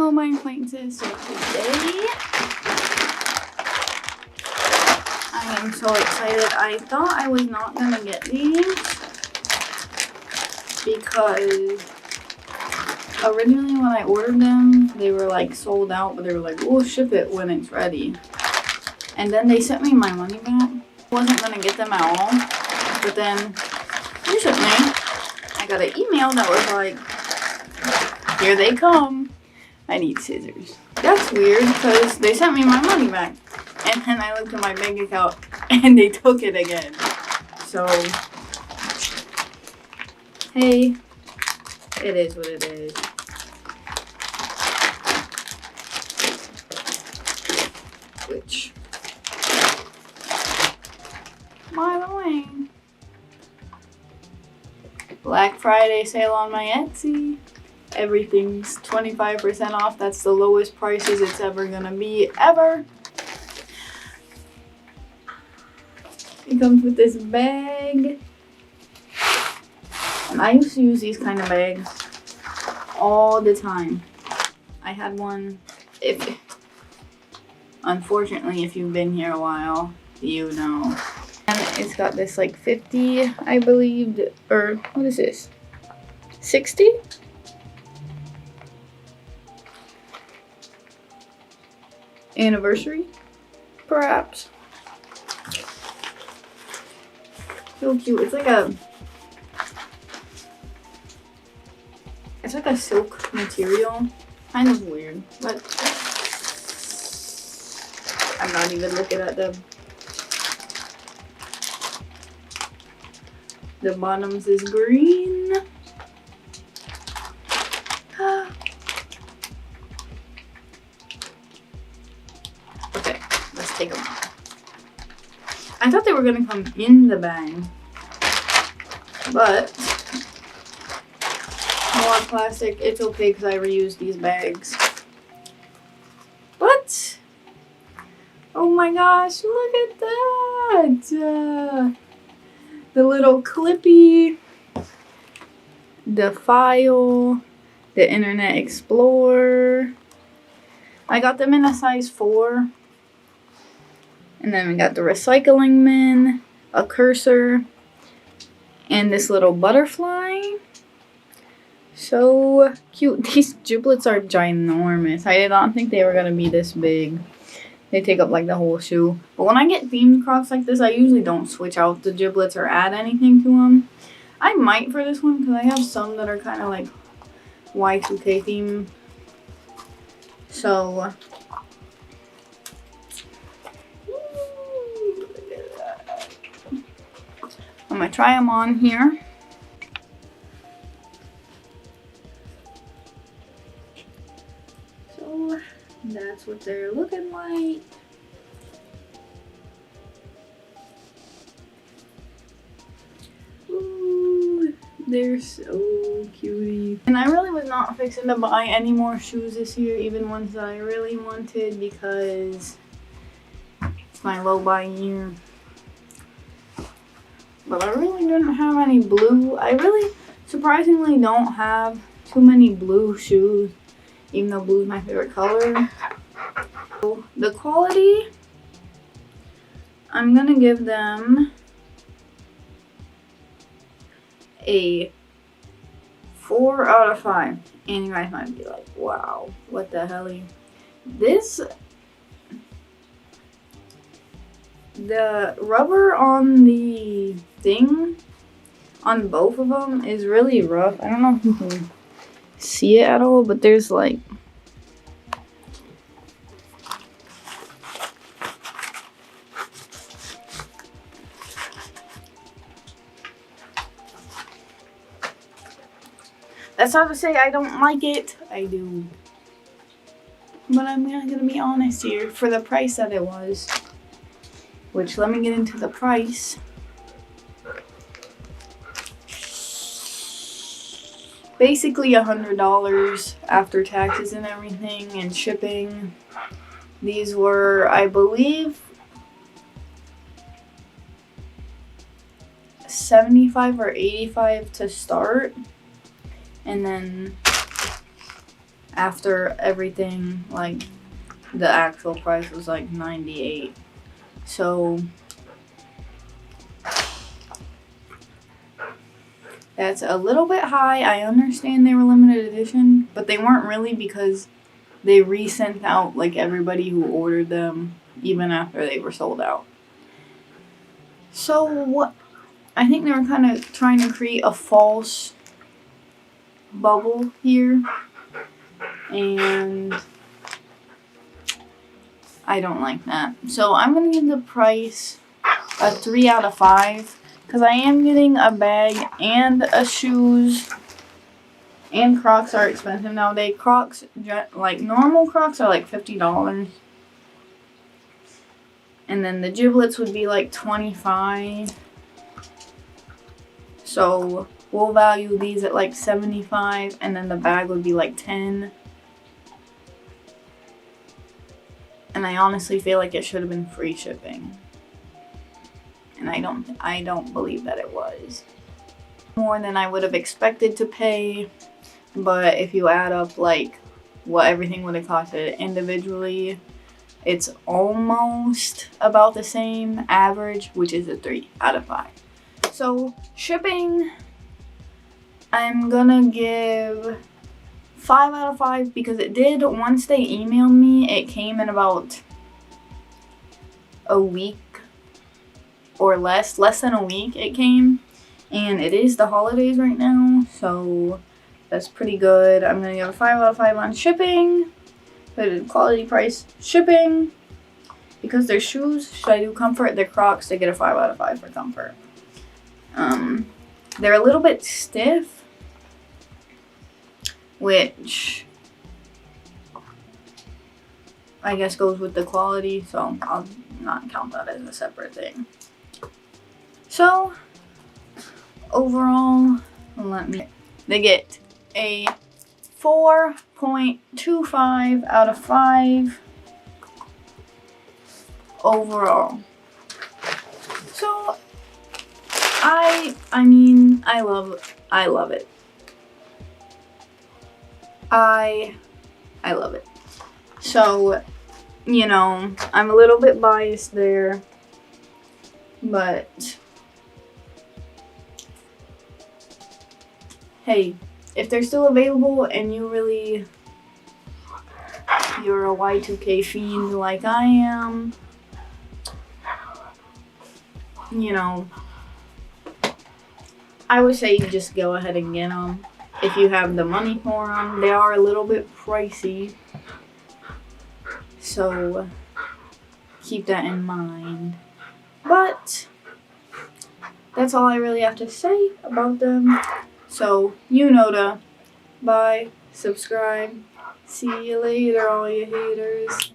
Hello, my acquaintances. So today, I am so excited. I thought I was not going to get these because originally when I ordered them, they were like sold out, but they were like, we'll ship it when it's ready. And then they sent me my money back. Wasn't going to get them at all. But then recently, I got an email that was like, here they come. I need scissors. That's weird because they sent me my money back. And then I looked at my bank account and they took it again. So, hey, it is what it is. Which, by the way, Black Friday sale on my Etsy. Everything's 25% off. That's the lowest prices it's ever gonna be, ever. It comes with this bag. And I used to use these kind of bags all the time. I had one, unfortunately, if you've been here a while, you know. And it's got this like 50, I believe, or what is this? 60? Anniversary, perhaps. So cute. It's like a silk material. Kind of weird, but I'm not even looking at them. The bottoms is green. Okay, let's take them out. I thought they were gonna come in the bag, but more plastic. It's okay because I reuse these bags. But oh my gosh, look at that! The little clippy, the file, the Internet Explorer. I got them in a size 4. And then we got the recycling bin, a cursor, and this little butterfly. So cute. These giblets are ginormous. I did not think they were going to be this big. They take up like the whole shoe. But when I get themed Crocs like this, I usually don't switch out the giblets or add anything to them. I might for this one because I have some that are kind of like Y2K theme. So I'm going to try them on here. So that's what they're looking like. Ooh, they're so cutie. And I really was not fixing to buy any more shoes this year, even ones that I really wanted, because it's my low buy year. But I really didn't have any blue. I really surprisingly don't have too many blue shoes, even though blue is my favorite color. So the quality, I'm gonna give them a 4 out of 5. And you guys might be like, wow, what the hell? The rubber on the thing on both of them is really rough. I don't know if you can see it at all, but there's like that's not to say I don't like it. I do. But I'm gonna be honest here, for the price that it was, which let me get into the price. Basically $100 after taxes and everything and shipping. These were, I believe, $75 or $85 to start. And then after everything, like the actual price was like $98. So that's a little bit high. I understand they were limited edition, but they weren't really, because they resent out like everybody who ordered them even after they were sold out. So I think they were kind of trying to create a false bubble here, and I don't like that. So I'm going to give the price a 3 out of 5, because I am getting a bag and a shoes, and Crocs are expensive nowadays. Crocs, like normal Crocs, are like $50. And then the giblets would be like $25. So we'll value these at like $75, and then the bag would be like $10. And I honestly feel like it should have been free shipping. And I don't believe that it was. More than I would have expected to pay, but if you add up like what everything would have costed individually, it's almost about the same average, which is a 3 out of 5. So shipping, I'm gonna give 5 out of 5, because it did, once they emailed me, it came in about a week or less than a week it came, and it is the holidays right now, so that's pretty good. I'm gonna give a 5 out of 5 on shipping, put it quality price shipping, because they're shoes. Should I do comfort? They're Crocs, they get a 5 out of 5 for comfort. They're a little bit stiff, which I guess goes with the quality, so I'll not count that as a separate thing. So overall, they get a 4.25 out of 5 overall. So I mean, I love it. I love it. So, you know, I'm a little bit biased there, but hey, if they're still available and you're a Y2K fiend like I am, you know, I would say you just go ahead and get them if you have the money for them. They are a little bit pricey, so keep that in mind. But that's all I really have to say about them. So you know to buy, subscribe. See you later, all you haters.